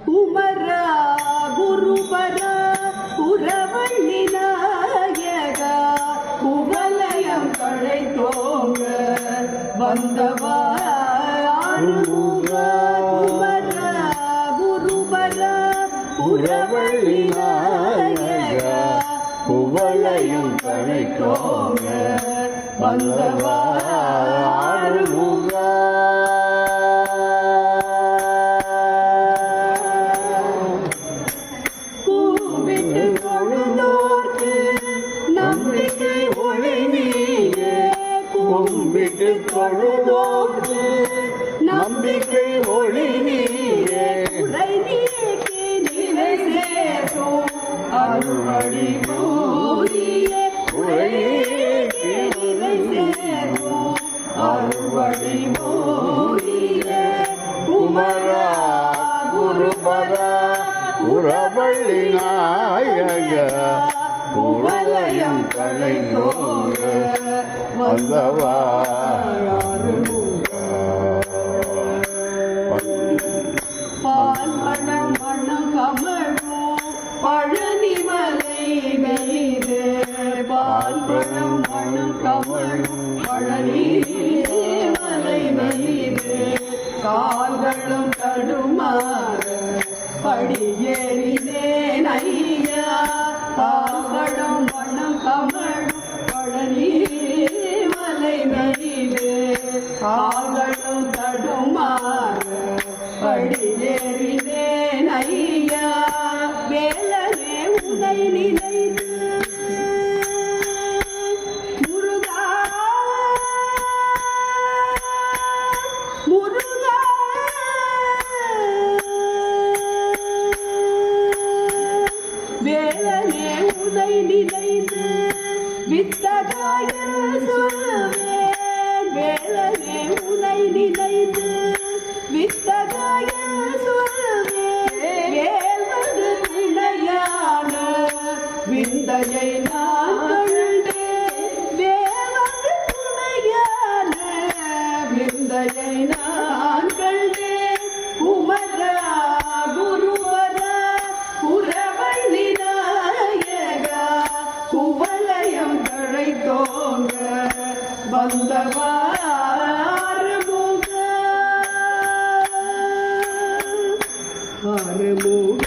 குமரா குருபரா குரவள்ளி நாயகா குவலயம் கழைத்தோங்க வந்தவா ஆறுமுகா குமரா குருபரா குரவள்ளி நாயகா குவலயம் கழைத்தோங்க வந்தவா ஆறுமுகா நம்பிக்கை ஒளி நீயே கும்பிட்டு தொழுதோக்கு நம்பிக்கை ஒளி நீயே உடை நீக்கி நிலை சேர்த்தோம் அருள்வழி பூரியே உடை நீக்கி நிலை சேர்த்தோம் அருள்வழி பூரியே குமரா குருபரா குரவள்ளி நாயகா குவலயம் கழைத்தோங்க வந்தவா பால் மணம் மணம் கமழும் பழனிமலை மீது பால் மணம் மணம் கமழும் பழனிமலை மீது கால்களும் தடுமாற படியேறினேன் ஐயா கால்களும் மணம் கமழும் பழனிமலை மீது கால்களும் தடுமாற படியேறினேன் ஐயா வேலனே உனை நினைத்து முருகா முருகா வேலனே உனை நினைத்து வித்தகாய சொல்வேன் வேலனே உனை நினைத்து வித்தகாய சொல்வேன் வேல்வது இணையான விந்தையை நான் கண்டேன் வேல்வது துணையான விந்தையை நான் கண்டேன் குமரா குருவரா குரவள்ளி நாயகா குவலயம் கழைத்தோங்க வந்தவா ஆறுமுக